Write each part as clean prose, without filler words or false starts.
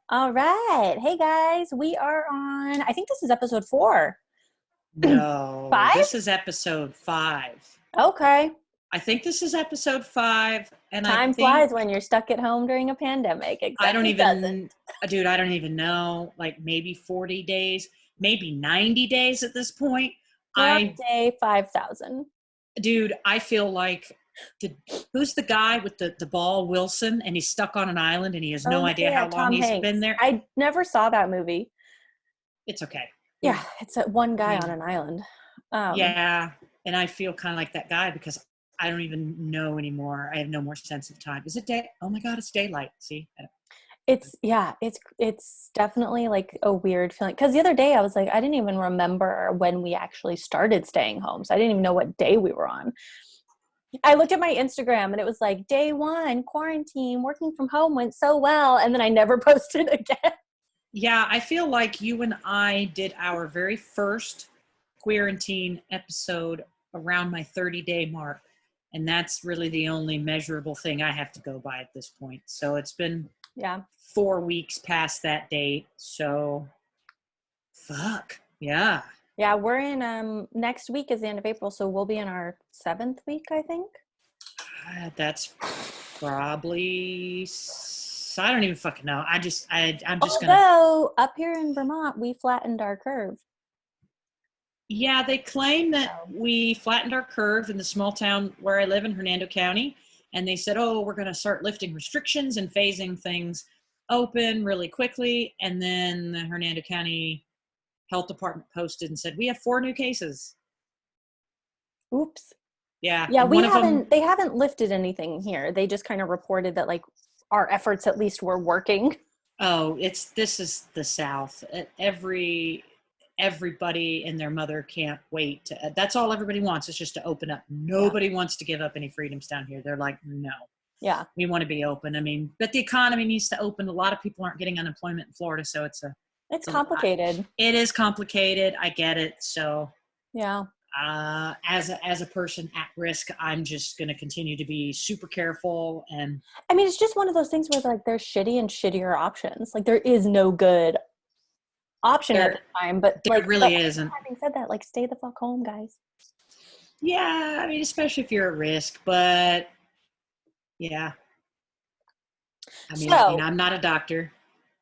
All right. Hey guys, we are on, I think this is episode 4. No, 5? this is episode 5. Okay. I think this is episode 5, and I Time think flies when you're stuck at home during a pandemic, I except don't it doesn't. even, dude, I don't even know, like maybe 40 days, maybe 90 days at this point. We're on I, day 5,000. dude, I feel like, who's the guy with the ball, Wilson, and he's stuck on an island and he has no Oh, idea yeah, how long Tom he's Hanks. been there? I never saw that movie. It's okay. Yeah, it's one I guy on mean, an island. yeah, and I feel kind of like that guy because I don't even know anymore. I have no more sense of time. Is it day? Oh my God, it's daylight. See? It's definitely like a weird feeling. Because the other day I was like, I didn't even remember when we actually started staying home. So I didn't even know what day we were on. I looked at my Instagram and it was like day 1, quarantine, working from home went so well. And then I never posted again. Yeah, I feel like you and I did our very first Queerintine episode around my 30-day mark. And that's really the only measurable thing I have to go by at this point. So it's been Yeah. 4 weeks past that date. So fuck. Yeah. Yeah, we're in next week is the end of April, so we'll be in our 7th week, I think. That's probably I don't even fucking know. I'm just gonna. Although up here in Vermont, we flattened our curve. Yeah, they claim that So, we flattened our curve in the small town where I live in Hernando County. And they said, oh, we're going to start lifting restrictions and phasing things open really quickly. And then the Hernando County Health Department posted and said, we have 4 new cases. oops. Yeah. Yeah, And one of them, they haven't lifted anything here. They just kind of reported that like our efforts at least were working. oh, this is the South. Everybody and their mother can't wait to, that's all everybody wants is just to open up. Nobody wants to give up any freedoms down here. They're like, no, Yeah. we want to be open. I mean, but the economy needs to open. A lot of people aren't getting unemployment in Florida. So It's complicated. it is complicated. I get it. So Yeah. as a person at risk, I'm just going to continue to be super careful. And I mean, it's just one of those things where like there's shitty and shittier options. Like there is no good option at the time, but there like really isn't. having said that, like stay the fuck home, guys. Yeah. I mean, especially if you're at risk, but yeah. I mean, So I'm not a doctor.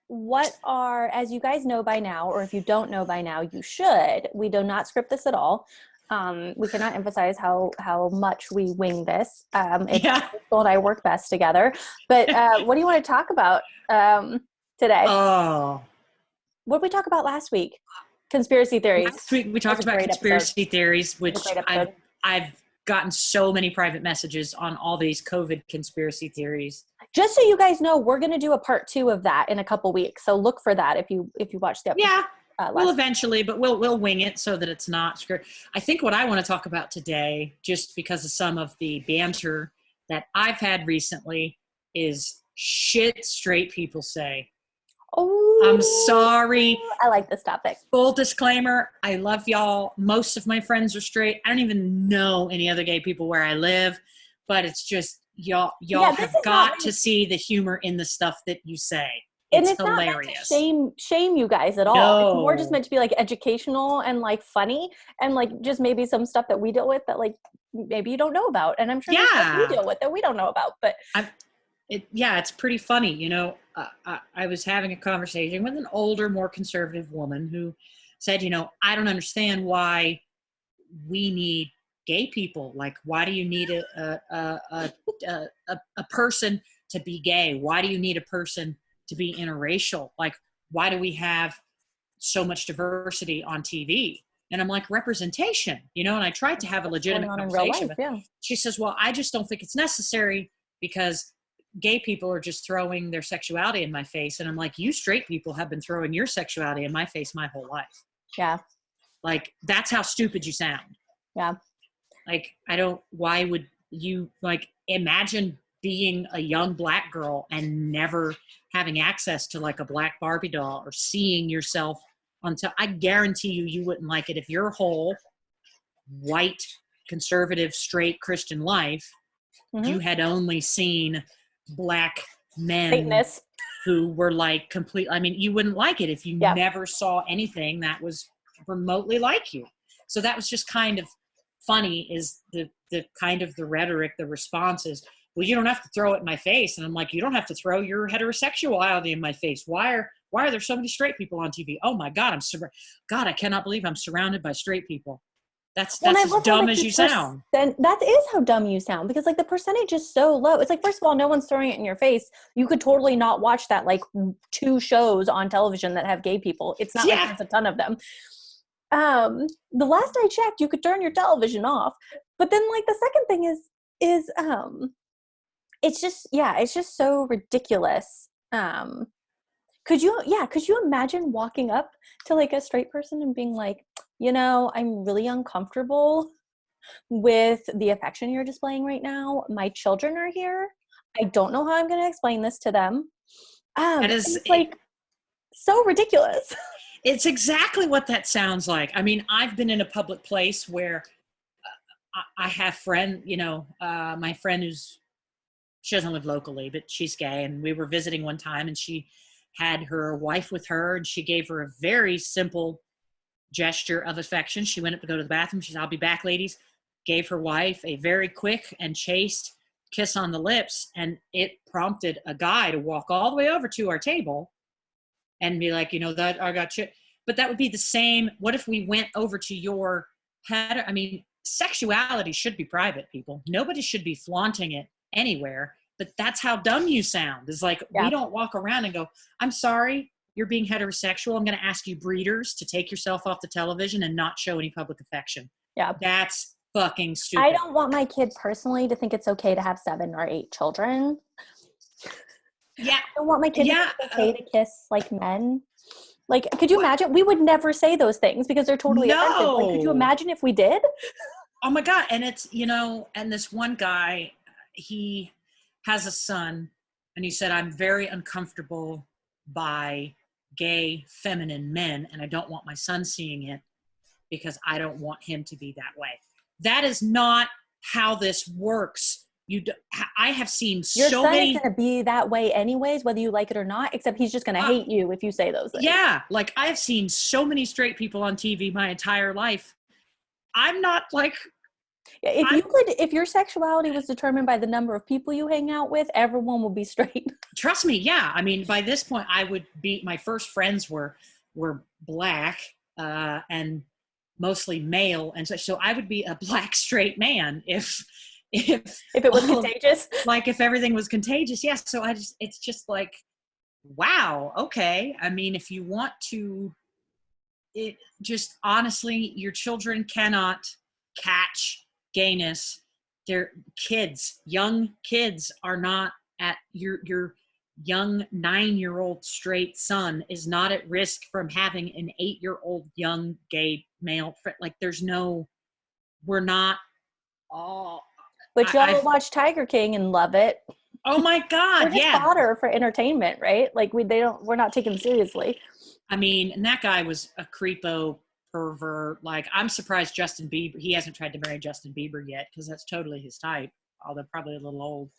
what are, as you guys know by now, or if you don't know by now, you should. We do not script this at all. We cannot emphasize how much we wing this. It's Yeah. Crystal and I work best together. But what do you want to talk about today? Oh, What did we talk about last week? Conspiracy theories. last week we talked about conspiracy theories, which I've gotten so many private messages on all these COVID conspiracy theories. Just so you guys know, we're going to do a part 2 of that in a couple weeks. So look for that if you watch the episode. Yeah, we'll eventually, but we'll wing it so that it's not scripted. I think what I want to talk about today, just because of some of the banter that I've had recently, is shit straight people say. Oh, I'm sorry. I like this topic. Full disclaimer, I love y'all. Most of my friends are straight. I don't even know any other gay people where I live, but it's just y'all have got to see the humor in the stuff that you say. It's hilarious. Not shame you guys at all. No. It's more just meant to be like educational and like funny and like just maybe some stuff that we deal with that like maybe you don't know about. And I'm sure there's stuff we deal with that we don't know about. But it's pretty funny. You know, I was having a conversation with an older, more conservative woman who said, you know, I don't understand why we need gay people. Like, why do you need a person to be gay? Why do you need a person to be interracial? Like, why do we have so much diversity on TV? And I'm like, representation, you know, and I tried to have a legitimate conversation. She says, well, I just don't think it's necessary because gay people are just throwing their sexuality in my face. And I'm like, you straight people have been throwing your sexuality in my face my whole life. Yeah. Like, that's how stupid you sound. Yeah. Like, why would you, like, imagine being a young black girl and never having access to like a black Barbie doll or seeing yourself until, I guarantee you wouldn't like it if your whole white, conservative, straight Christian life, you had only seen black men. Satanists. who were like complete. I mean, you wouldn't like it if you Yeah. never saw anything that was remotely like you. So that was just kind of funny, is the kind of the rhetoric, the responses. Well, you don't have to throw it in my face. And I'm like, you don't have to throw your heterosexuality in my face. Why are there so many straight people on TV? Oh my God, God, I cannot believe I'm surrounded by straight people. That's Well, and I as love how dumb like as the you sound. that is how dumb you sound, because like the percentage is so low. It's like, first of all, no one's throwing it in your face. You could totally not watch that like 2 shows on television that have gay people. It's not like Yeah. there's a ton of them. The last I checked, you could turn your television off. But then like the second thing is it's just so ridiculous. Could you imagine walking up to like a straight person and being like, I'm really uncomfortable with the affection you're displaying right now. My children are here. I don't know how I'm going to explain this to them. That is, it's like so ridiculous. it's exactly what that sounds like. I mean, I've been in a public place where I have my friend she doesn't live locally, but she's gay. And we were visiting one time and she had her wife with her and she gave her a very simple gesture of affection. She went up to go to the bathroom. She said, "I'll be back, ladies." Gave her wife a very quick and chaste kiss on the lips. And it prompted a guy to walk all the way over to our table and be like, that I got shit. But that would be the same. What if we went over to your head? I mean, sexuality should be private, people. Nobody should be flaunting it anywhere. But that's how dumb you sound. Is like, Yeah. We don't walk around and go, "I'm sorry, you're being heterosexual. I'm going to ask you breeders to take yourself off the television and not show any public affection." Yeah. That's fucking stupid. I don't want my kid personally to think it's okay to have 7 or 8 children. Yeah. I don't want my kid to think it's okay to kiss like men. Like, could you imagine? We would never say those things because they're totally offensive. Like, could you imagine if we did? Oh my God. And it's, and this one guy, he has a son and he said, "I'm very uncomfortable by gay, feminine men, and I don't want my son seeing it because I don't want him to be that way." That is not how this works. I have seen Your so son many. is going to be that way anyways, whether you like it or not, except he's just going to hate you if you say those things. Yeah. Like, I've seen so many straight people on TV my entire life. I'm not like, if your sexuality was determined by the number of people you hang out with, everyone will be straight. Trust me. Yeah. I mean, by this point my first friends were black, and mostly male. And so I would be a black straight man if it was contagious. Like, if everything was contagious. Yes. Yeah, so it's just like, wow. Okay. I mean, if you want to, it just honestly, your children cannot catch gayness. They're kids. Young kids are not at your young 9-year-old straight son is not at risk from having an 8-year-old young gay male friend. Like, we're not all. But y'all watch Tiger King and love it. Oh my God. We're just fodder for entertainment, right? Like, we're not taken seriously. I mean, and that guy was a creepo pervert. Like, I'm surprised Justin Bieber, he hasn't tried to marry Justin Bieber yet, because that's totally his type, although probably a little old.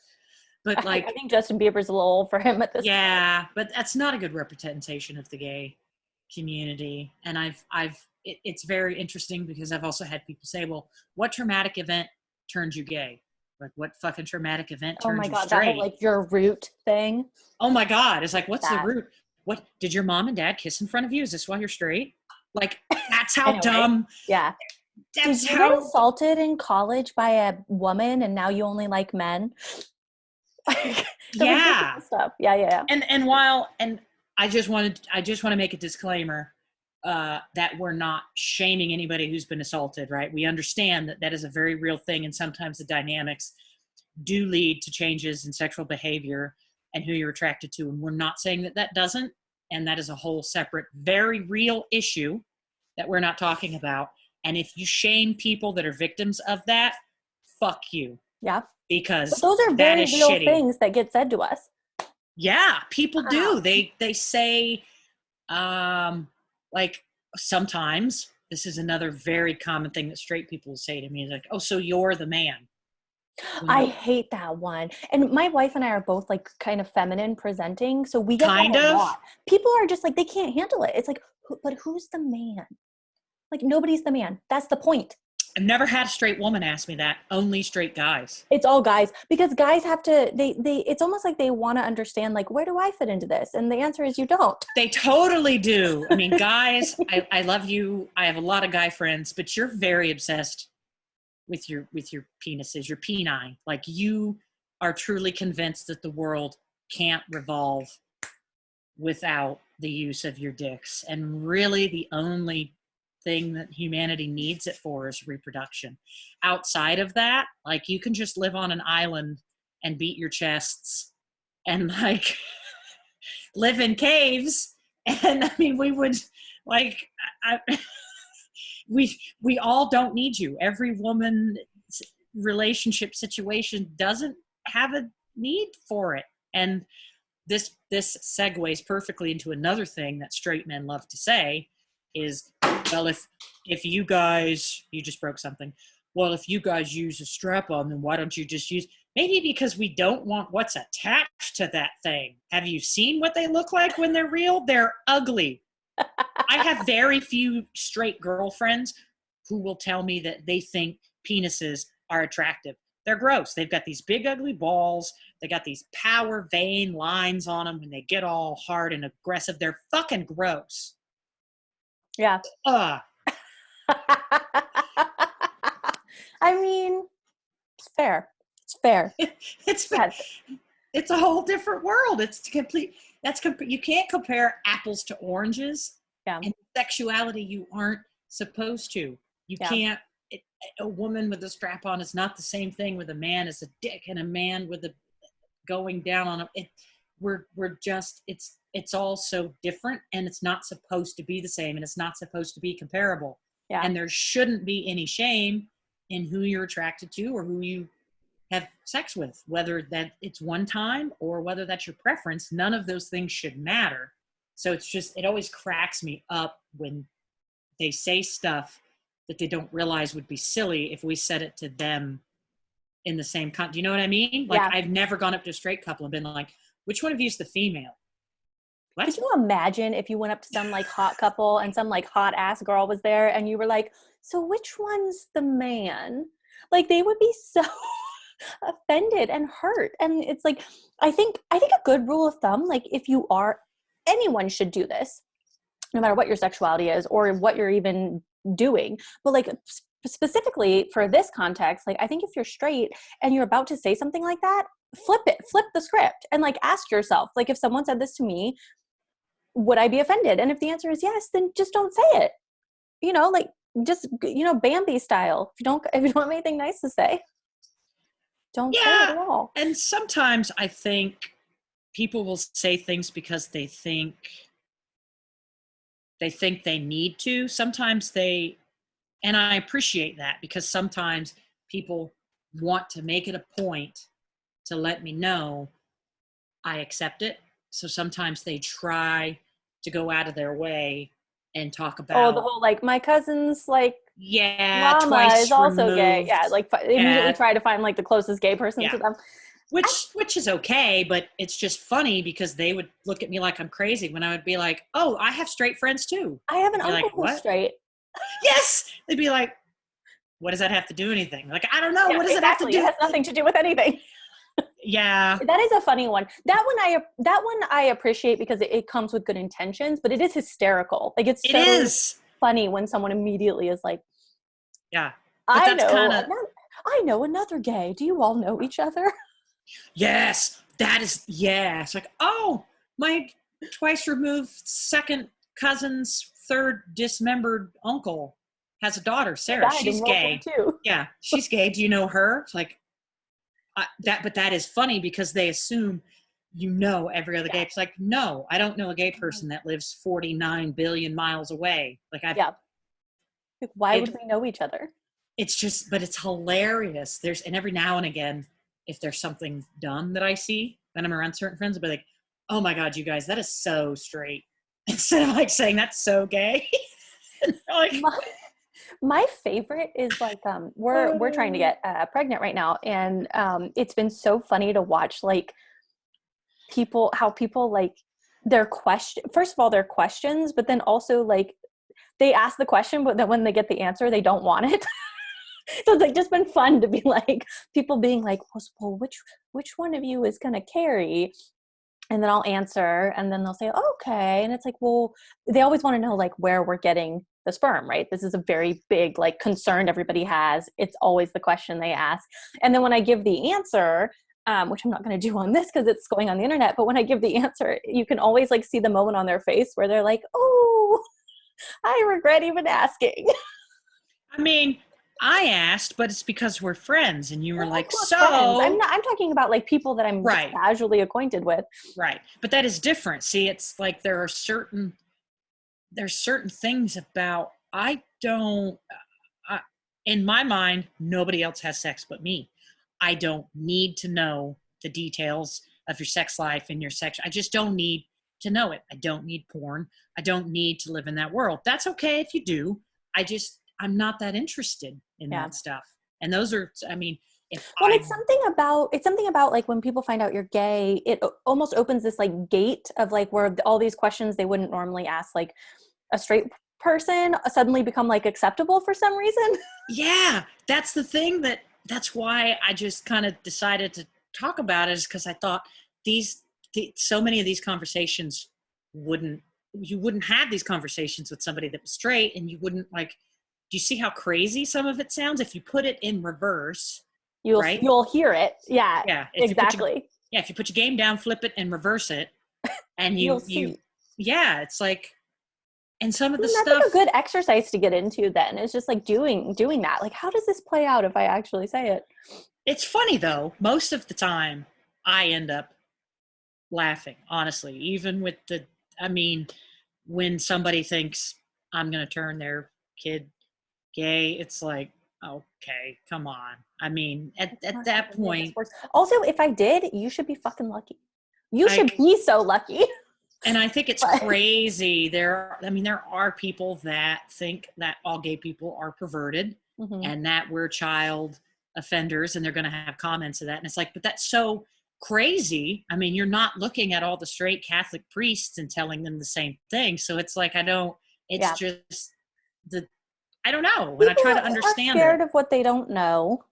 But like, I think Justin Bieber's a little old for him at this point. Yeah, but that's not a good representation of the gay community. And it's very interesting because I've also had people say, "Well, what traumatic event turned you gay?" Like, what fucking traumatic event turned you straight? That whole, like, your root thing. Oh my God. It's like, what's the root? What, did your mom and dad kiss in front of you? Is this why you're straight? Like, that's how dumb. Right? Yeah. Did you get assaulted in college by a woman and now you only like men? Yeah. Stuff. Yeah. And I just want to make a disclaimer that we're not shaming anybody who's been assaulted, right? We understand that is a very real thing, and sometimes the dynamics do lead to changes in sexual behavior and who you're attracted to, and we're not saying that doesn't, and that is a whole separate, very real issue that we're not talking about. And if you shame people that are victims of that, fuck you. Yeah. Because but those are very real shitty things that get said to us. Yeah, people do. They say, like, sometimes, this is another very common thing that straight people say to me, is like, "Oh, so you're the man." I hate that one. And my wife and I are both like kind of feminine presenting, so we get that Kind a of. lot. People are just like, they can't handle it. It's like, but who's the man? Like, nobody's the man. That's the point. I've never had a straight woman ask me that. Only straight guys. It's all guys, because guys have to, it's almost like they want to understand, like, where do I fit into this? And the answer is you don't. They totally do. I mean, guys, I love you. I have a lot of guy friends, but you're very obsessed with your penises, your peni. Like, you are truly convinced that the world can't revolve without the use of your dicks. And really the only thing that humanity needs it for is reproduction. Outside of that, like, you can just live on an island and beat your chests and like live in caves. And I mean, we would like, we all don't need you. Every woman relationship situation doesn't have a need for it. And this segues perfectly into another thing that straight men love to say is, well, if you guys, you just broke something. Well, if you guys use a strap on, then why don't you just use, maybe because we don't want what's attached to that thing. Have you seen what they look like when they're real? They're ugly. I have very few straight girlfriends who will tell me that they think penises are attractive. They're gross. They've got these big, ugly balls. They got these power vein lines on them, and they get all hard and aggressive. They're fucking gross. Yeah. I mean, it's fair. It's fair. It's fair. It's a whole different world. It's complete. You can't compare apples to oranges. Yeah. And sexuality, you aren't supposed to. You can't. A woman with a strap on is not the same thing with a man as a dick, and a man with a going down on it. We're just, it's all so different, and it's not supposed to be the same, and it's not supposed to be comparable. Yeah. And there shouldn't be any shame in who you're attracted to or who you have sex with, whether that it's one time or whether that's your preference. None of those things should matter. So it's just, it always cracks me up when they say stuff that they don't realize would be silly if we said it to them in the same do you know what I mean? Like, I've never gone up to a straight couple and been like, which one of you is the female? What? Could you imagine if you went up to some like hot couple and some like hot ass girl was there and you were like, so which one's the man? Like, they would be so offended and hurt. And it's like, I think a good rule of thumb, like, if you are, anyone should do this, no matter what your sexuality is or what you're even doing. But like, specifically for this context, like, I think if you're straight and you're about to say something like that, flip the script and like ask yourself, like, if someone said this to me, would I be offended? And if the answer is yes, then just don't say it. You know, like, just, you know, Bambi style. If you don't have anything nice to say, don't say it at all. And sometimes I think people will say things because they think they need to. Sometimes and I appreciate that, because sometimes people want to make it a point to let me know I accept it. So sometimes they try to go out of their way and talk about, the whole, like, my cousin's like, mama twice is also removed. gay. Yeah, like, immediately try to find like the closest gay person to them. Which is okay, but it's just funny because they would look at me like I'm crazy when I would be like, oh, I have straight friends too. I have an uncle who's straight. Yes! They'd be like, what does that have to do with anything? Like, I don't know. What does it have to do? It has nothing to do with anything. Yeah. That is a funny one. That one I appreciate because it comes with good intentions, but it is hysterical. Like, it is funny when someone immediately is like, yeah. I know another gay. Do you all know each other? Yes. That is, it's like, oh, my twice removed second cousin's third dismembered uncle has a daughter, Sarah. She's gay. Too. Yeah, she's gay. Do you know her? It's like, but that is funny because they assume every other gay. It's like, no, I don't know a gay person that lives 49 billion miles away. Like, why would we know each other? It's just, but it's hilarious. And every now and again, if there's something dumb that I see when I'm around certain friends, I'll be like, oh my God, you guys, that is so straight. Instead of like saying that's so gay. Like, My favorite is like we're trying to get pregnant right now, and it's been so funny to watch like how people like their question. First of all, their questions, but then also like they ask the question, but then when they get the answer, they don't want it. So it's like just been fun to be like people being like, well, which one of you is gonna carry? And then I'll answer, and then they'll say, okay. And it's like, well, they always want to know like where we're getting the sperm, right? This is a very big like concern everybody has. It's always the question they ask. And then when I give the answer, which I'm not going to do on this because it's going on the internet, but when I give the answer, you can always like see the moment on their face where they're like, oh, I regret even asking. I mean, I asked, but it's because we're friends, and you were like, so. Friends. I'm talking about like people that I'm right, casually acquainted with. right. But that is different. See, it's like there's certain things about I don't. In my mind, nobody else has sex but me. I don't need to know the details of your sex life and your sex. I just don't need to know it. I don't need porn. I don't need to live in that world. That's okay if you do. I'm not that interested in that stuff. And those are, I mean, it's something about like when people find out you're gay, it almost opens this like gate of like where all these questions they wouldn't normally ask like a straight person suddenly become like acceptable for some reason. Yeah, that's the thing that's why I just kind of decided to talk about it, is because I thought so many of these conversations you wouldn't have these conversations with somebody that was straight, and you wouldn't like, do you see how crazy some of it sounds if you put it in reverse? You'll hear it. Yeah. Yeah. Exactly. If you put your game down, flip it and reverse it, and you'll see. Yeah, it's like, and some of the that's stuff, like a good exercise to get into then. It's just like doing that. Like, how does this play out if I actually say it? It's funny though. Most of the time I end up laughing, honestly, even with when somebody thinks I'm going to turn their kid gay, it's like, okay, come on. I mean, at that point. Also, if I did, you should be fucking lucky. You should be so lucky. And I think it's crazy. There are people that think that all gay people are perverted, and that we're child offenders, and they're going to have comments of that. And it's like, but that's so crazy. I mean, you're not looking at all the straight Catholic priests and telling them the same thing. So it's like, just I don't know. When I try to understand are scared of what they don't know.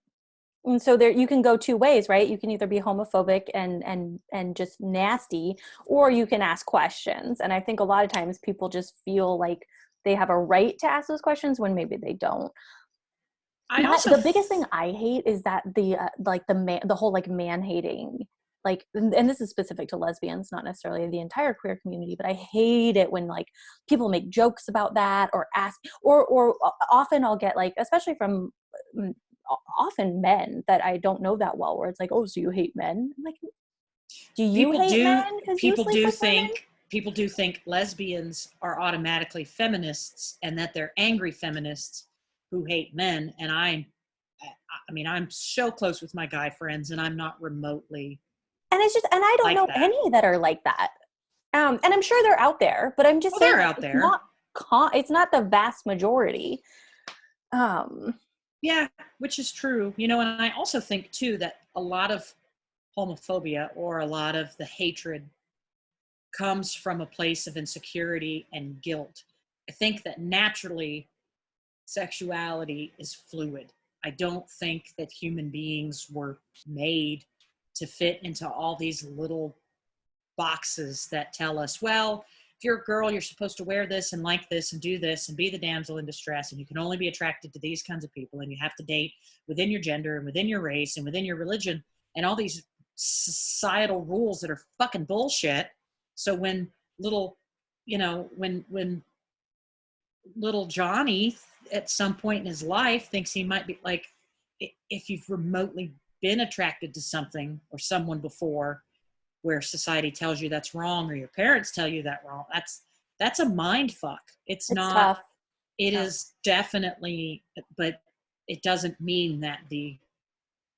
And so there you can go two ways, right? You can either be homophobic and just nasty, or you can ask questions. And I think a lot of times people just feel like they have a right to ask those questions when maybe they don't. The biggest thing I hate is that the whole like man hating, like, and this is specific to lesbians, not necessarily the entire queer community, but I hate it when like people make jokes about that or ask, or often I'll get like, especially from often men that I don't know that well, where it's like, oh, so you hate men? I'm like, do you hate men? People do think lesbians are automatically feminists, and that they're angry feminists who hate men. And I'm so close with my guy friends, and I'm not remotely. And it's just, and I don't know any that are like that. And I'm sure they're out there, but I'm just saying they're out there. It's not the vast majority. Yeah, which is true. And I also think too that a lot of homophobia or a lot of the hatred comes from a place of insecurity and guilt. I think that naturally sexuality is fluid. I don't think that human beings were made to fit into all these little boxes that tell us, well, if you're a girl, you're supposed to wear this and like this and do this and be the damsel in distress, and you can only be attracted to these kinds of people, and you have to date within your gender and within your race and within your religion, and all these societal rules that are fucking bullshit. So when little Johnny at some point in his life thinks he might be like, if you've remotely been attracted to something or someone before, where society tells you that's wrong, or your parents tell you that wrong, that's a mind fuck. It's not tough. It is definitely, but it doesn't mean that the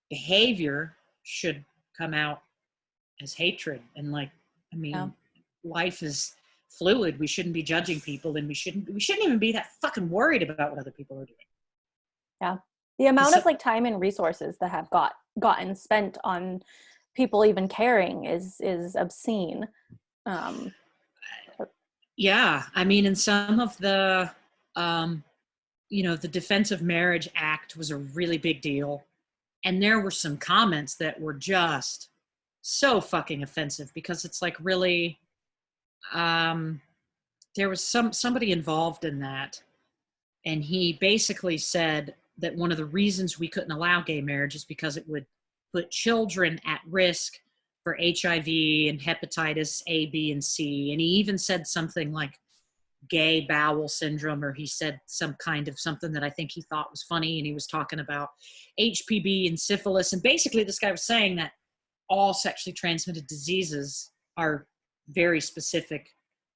behavior should come out as hatred. And life is fluid. We shouldn't be judging people, and we shouldn't even be that fucking worried about what other people are doing. Yeah. The amount So, of like time and resources that have gotten spent on people even caring is obscene. Um, yeah, I mean, in some of the, um, the Defense of Marriage Act was a really big deal. And there were some comments that were just so fucking offensive because it's like really, um, there was somebody involved in that. And he basically said that one of the reasons we couldn't allow gay marriage is because it would put children at risk for HIV and hepatitis A, B, and C. And he even said something like gay bowel syndrome, or he said some kind of something that I think he thought was funny. And he was talking about HPV and syphilis. And basically, this guy was saying that all sexually transmitted diseases are very specific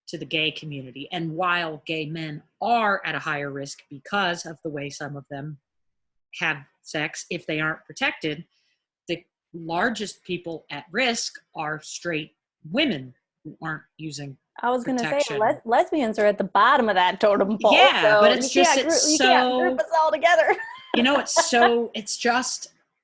to the gay community. And while gay men are at a higher risk because of the way some of them have sex, if they aren't protected, the largest people at risk are straight women who aren't using I was gonna say protection. lesbians are at the bottom of that totem pole, Yeah, but so it's just, you can't group us all together.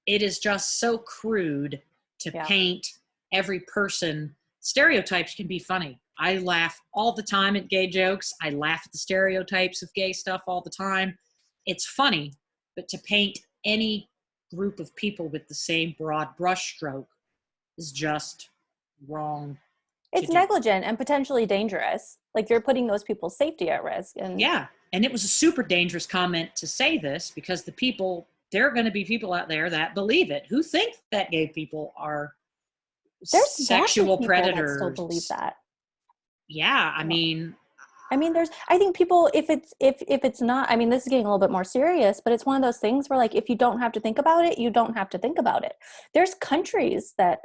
it is just so crude to Yeah. paint every person. Stereotypes can be funny. I laugh all the time at gay jokes. I laugh at the stereotypes of gay stuff all the time. It's funny, but to paint any group of people with the same broad brushstroke is just wrong to It's do. negligent and potentially dangerous. Like you're putting those people's safety at risk. And Yeah. And it was a super dangerous comment to say this because there are going to be people out there that believe it, who think that gay people are there's sexual predators. That still believe that. Yeah. I mean, I think people, if it's not, I mean, this is getting a little bit more serious, but it's one of those things where like, if you don't have to think about it, you don't have to think about it. There's countries that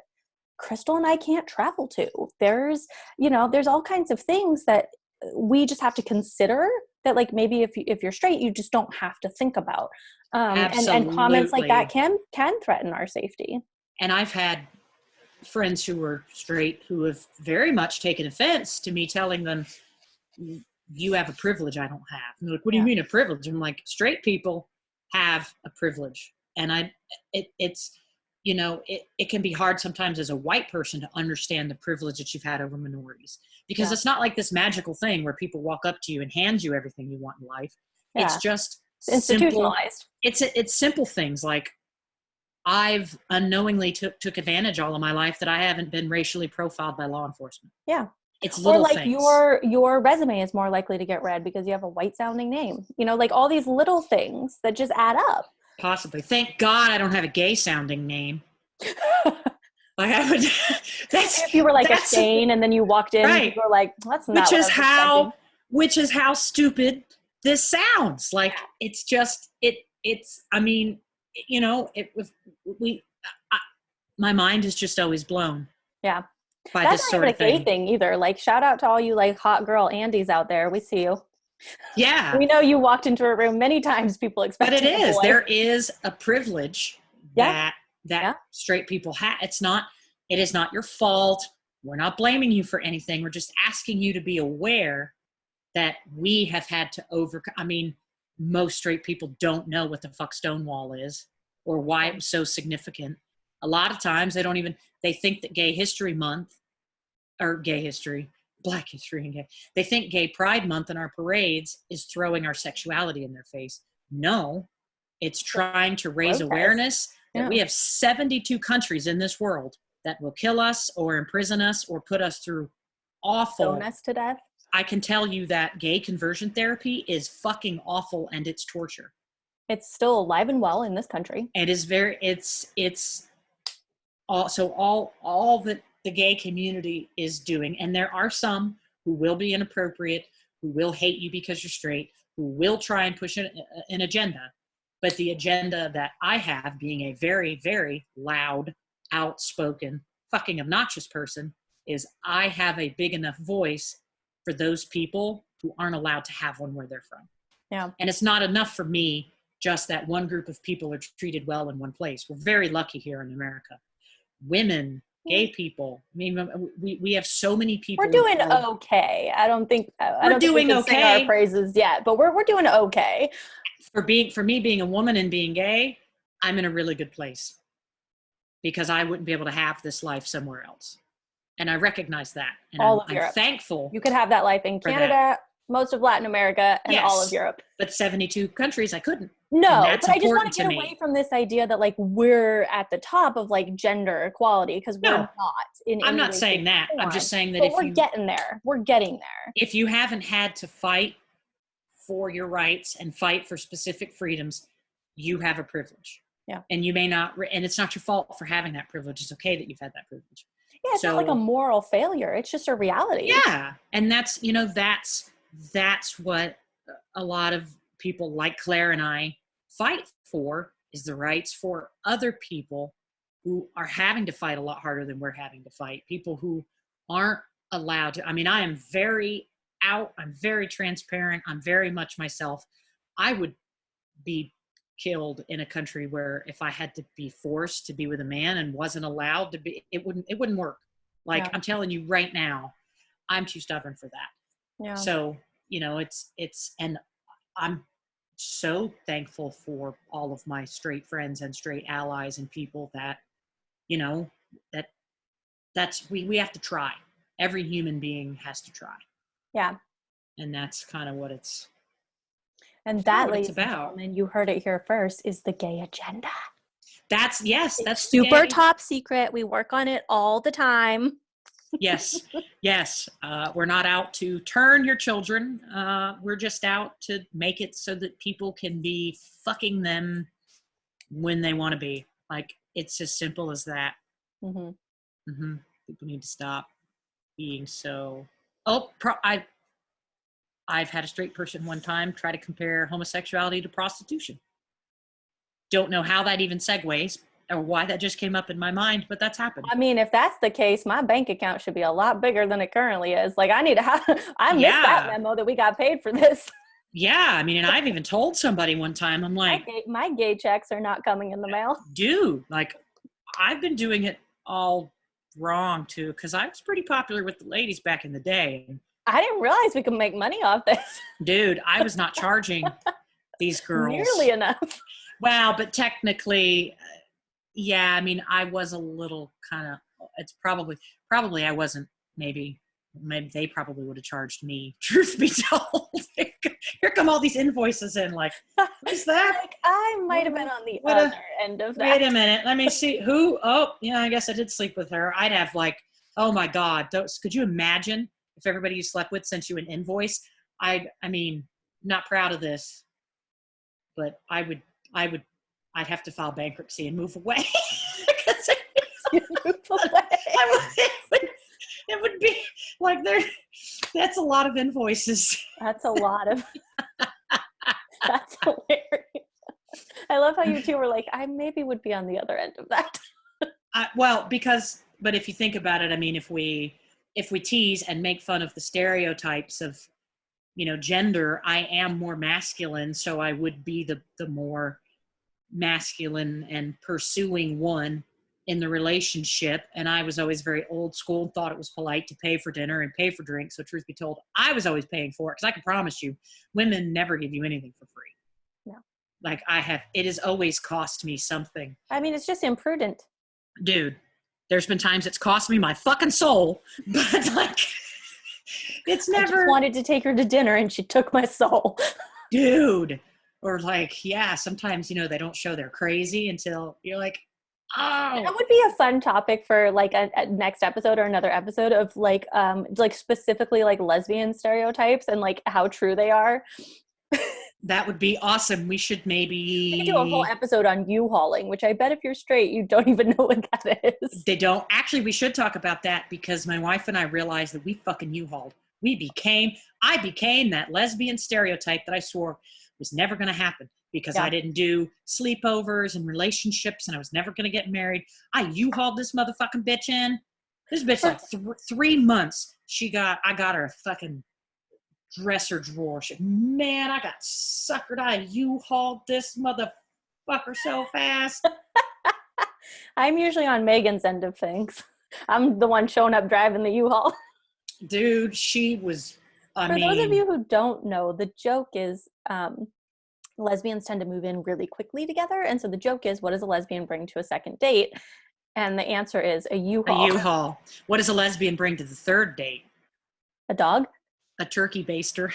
Crystal and I can't travel to. There's all kinds of things that we just have to consider that like, maybe if you're straight, you just don't have to think about. And comments like that can threaten our safety. And I've had friends who were straight who have very much taken offense to me telling them, you have a privilege I don't have. And they're like, what do you mean a privilege? I'm like, straight people have a privilege. And it can be hard sometimes as a white person to understand the privilege that you've had over minorities, because it's not like this magical thing where people walk up to you and hand you everything you want in life. Yeah. It's just institutionalized. It's simple things like I've unknowingly took advantage all of my life that I haven't been racially profiled by law enforcement. Yeah. It's little or like things. Your resume is more likely to get read because you have a white sounding name. Like all these little things that just add up. Possibly. Thank God I don't have a gay sounding name. Like I would. If you were like a Shane and then you walked in, right. You were like, "That's not." Which is how stupid this sounds. Like it's just it's. I mean, my mind is just always blown. Yeah. By That's this not sort even of a gay thing either. Like, shout out to all you like hot girl Andys out there. We see you. Yeah. We know you walked into a room many times. People expect. But it is. There is a privilege that straight people have. It is not your fault. We're not blaming you for anything. We're just asking you to be aware that we have had to overcome. I mean, most straight people don't know what the fuck Stonewall is or why it was so significant. A lot of times they think that Gay History Month or Gay History, Black History and Gay, they think Gay Pride Month and our parades is throwing our sexuality in their face. No, it's trying to raise awareness that we have 72 countries in this world that will kill us or imprison us or put us through awful. Stone us to death. I can tell you that gay conversion therapy is fucking awful and it's torture. It's still alive and well in this country. It is it's all that the gay community is doing. And there are some who will be inappropriate, who will hate you because you're straight, who will try and push an agenda. But the agenda that I have, being a very, very loud, outspoken, fucking obnoxious person, is I have a big enough voice for those people who aren't allowed to have one where they're from. Yeah. And it's not enough for me just that one group of people are treated well in one place. We're very lucky here in America. Women, gay people. I mean, we have so many people. We're doing okay. I don't think we're doing okay. Sing our praises yet, but we're doing okay. for me being a woman and being gay, I'm in a really good place because I wouldn't be able to have this life somewhere else. And I recognize that. And All of I'm Europe. thankful. You could have that life in Canada, most of Latin America, and all of Europe. But 72 countries, I couldn't. No, but I just want to get away from this idea that like we're at the top of like gender equality, because we're not. I'm not saying that. I'm just saying that but we're getting there. We're getting there. If you haven't had to fight for your rights and fight for specific freedoms, you have a privilege. Yeah. And you may not, and it's not your fault for having that privilege. It's okay that you've had that privilege. Yeah, it's not like a moral failure. It's just a reality. Yeah. And that's, you know, that's what a lot of people like Claire and I fight for, is the rights for other people who are having to fight a lot harder than we're having to fight. People who aren't allowed to. I mean, I am very out. I'm very transparent. I'm very much myself. I would be killed in a country where if I had to be forced to be with a man and wasn't allowed to be, it wouldn't work. Like, I'm telling you right now, I'm too stubborn for that. Yeah. So, you know, and I'm so thankful for all of my straight friends and straight allies and people that, you know, that's we have to try. Every human being has to try. Yeah. And that's kind of what it's ladies about. And gentlemen, you heard it here first, is the gay agenda. That's super top secret. We work on it all the time. Yes. We're not out to turn your children. We're just out to make it so that people can be fucking them when they want to be. Like, it's as simple as that. Mm-hmm. Mm-hmm. People need to stop being so. I've had a straight person one time try to compare homosexuality to prostitution. Don't know how that even segues or why that just came up in my mind, but that's happened. I mean, if that's the case, my bank account should be a lot bigger than it currently is. Like, I missed that memo that we got paid for this. Yeah, I mean, and I've even told somebody one time, I'm like, my gay checks are not coming in the mail. Dude, like, I've been doing it all wrong too, because I was pretty popular with the ladies back in the day. I didn't realize we could make money off this. Dude, I was not charging these girls nearly enough. Wow, but technically, yeah, I mean, I was a little kind of, it's probably I wasn't, maybe they probably would have charged me, truth be told. Here come all these invoices in, like, what's that? Like, I might have been on the other end of that. Wait a minute, let me see, who, oh, yeah, I guess I did sleep with her. I'd have like, oh my God, could you imagine if everybody you slept with sent you an invoice? I mean, not proud of this, but I'd have to file bankruptcy and move away. It would be like that's a lot of invoices. That's a lot of, that's hilarious. I love how you two were like, I maybe would be on the other end of that. But if you think about it, I mean, if we tease and make fun of the stereotypes of, you know, gender, I am more masculine, so I would be the more masculine and pursuing one in the relationship. And I was always very old school and thought it was polite to pay for dinner and pay for drinks. So truth be told, I was always paying for it, because I can promise you, women never give you anything for free. No. Like, it has always cost me something. I mean, it's just imprudent. Dude, there's been times it's cost me my fucking soul, but like, it's never. I just wanted to take her to dinner and she took my soul. Dude. Or like, yeah, sometimes, you know, they don't show they're crazy until you're like, oh. That would be a fun topic for like a next episode or another episode of like specifically like lesbian stereotypes and like how true they are. That would be awesome. We should maybe. We could do a whole episode on U-hauling, which I bet if you're straight, you don't even know what that is. They don't. Actually, we should talk about that, because my wife and I realized that we fucking U-hauled. I became that lesbian stereotype that I swore was never going to happen, because I didn't do sleepovers and relationships, and I was never going to get married. I U-hauled this motherfucking bitch in. This bitch, like 3 months, I got her a fucking dresser drawer. Man, I got suckered. I U-hauled this motherfucker so fast. I'm usually on Megan's end of things. I'm the one showing up driving the U-Haul. Dude, she was, For those of you who don't know, the joke is lesbians tend to move in really quickly together. And so the joke is, what does a lesbian bring to a second date? And the answer is a A U-Haul. U-Haul. What does a lesbian bring to the third date? A dog? A turkey baster.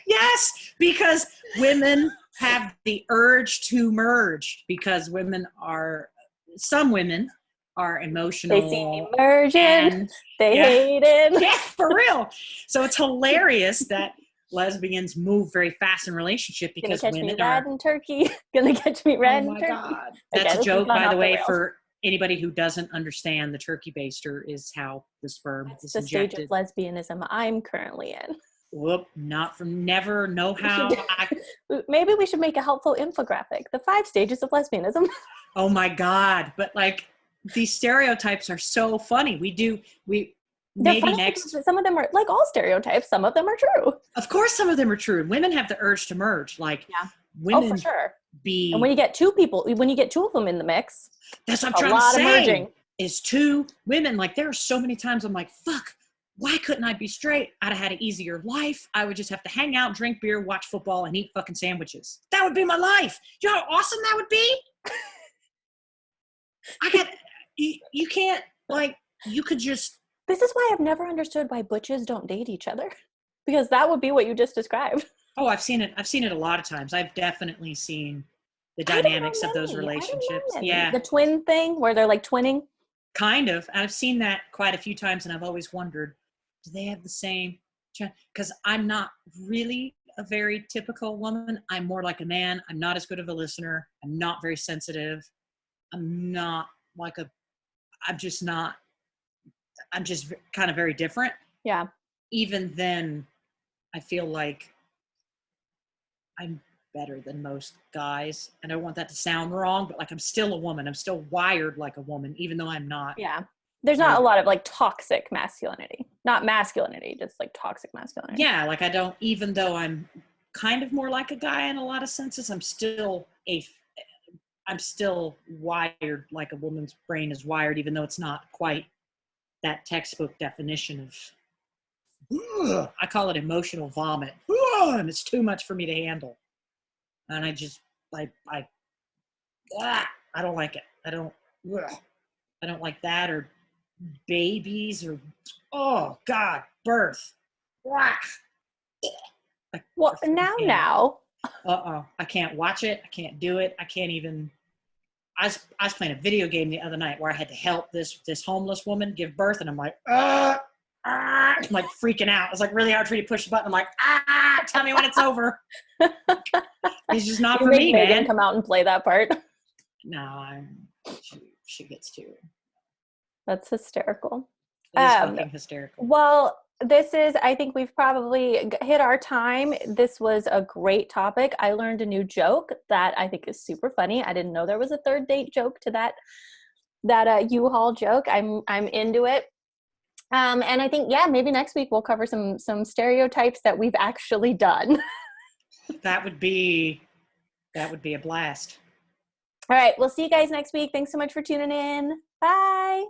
Yes, because women have the urge to merge, because some women are emotional. They see me merging. And, they yeah, hate it. Yeah, for real. So it's hilarious that lesbians move very fast in relationship because Gonna catch me women red are. and turkey. Gonna catch me red and turkey. God. That's a joke, by the way, for anybody who doesn't understand. The turkey baster is how the sperm is the injected. Stage of lesbianism I'm currently in. Whoop, not from never know how. Maybe we should make a helpful infographic. The 5 stages of lesbianism. Oh my God. But like, these stereotypes are so funny. They're funny next. Some of them are like all stereotypes. Some of them are true. Of course, some of them are true. Women have the urge to merge. Like, women. Oh, for sure. And when you get 2 people, when you get 2 of them in the mix, that's what I'm trying to say. A lot of merging. Is 2 women. Like, there are so many times I'm like, fuck, why couldn't I be straight? I'd have had an easier life. I would just have to hang out, drink beer, watch football, and eat fucking sandwiches. That would be my life. You know how awesome that would be? You can't, like, you could just. This is why I've never understood why butches don't date each other. Because that would be what you just described. Oh, I've seen it. I've seen it a lot of times. I've definitely seen the dynamics of those relationships. Yeah. The twin thing where they're like twinning. Kind of. I've seen that quite a few times, and I've always wondered, do they have the same? Because I'm not really a very typical woman. I'm more like a man. I'm not as good of a listener. I'm not very sensitive. I'm not like I'm just not. I'm just kind of very different. Yeah. Even then, I feel like I'm better than most guys. And I don't want that to sound wrong, but like, I'm still a woman. I'm still wired like a woman, even though I'm not. Yeah. There's not a lot of like toxic masculinity. Not masculinity, just like toxic masculinity. Yeah, like, I don't, even though I'm kind of more like a guy in a lot of senses, I'm still wired like a woman's brain is wired, even though it's not quite that textbook definition of, I call it emotional vomit. And it's too much for me to handle. And I just, I don't like it. I don't like that, or babies, or, oh God, birth. Well, now. I can't watch it. I can't do it. I can't even. I was playing a video game the other night where I had to help this homeless woman give birth, and I'm like, I'm like freaking out. It's like really hard for me to push the button. I'm like, tell me when it's over. It's just not for me, Megan man. Come out and play that part. No, she gets to. That's hysterical. It is fucking hysterical. Well, I think we've probably hit our time. This was a great topic. I learned a new joke that I think is super funny. I didn't know there was a third date joke to that U-Haul joke. I'm into it. And I think, maybe next week we'll cover some stereotypes that we've actually done. That would be a blast. All right. We'll see you guys next week. Thanks so much for tuning in. Bye.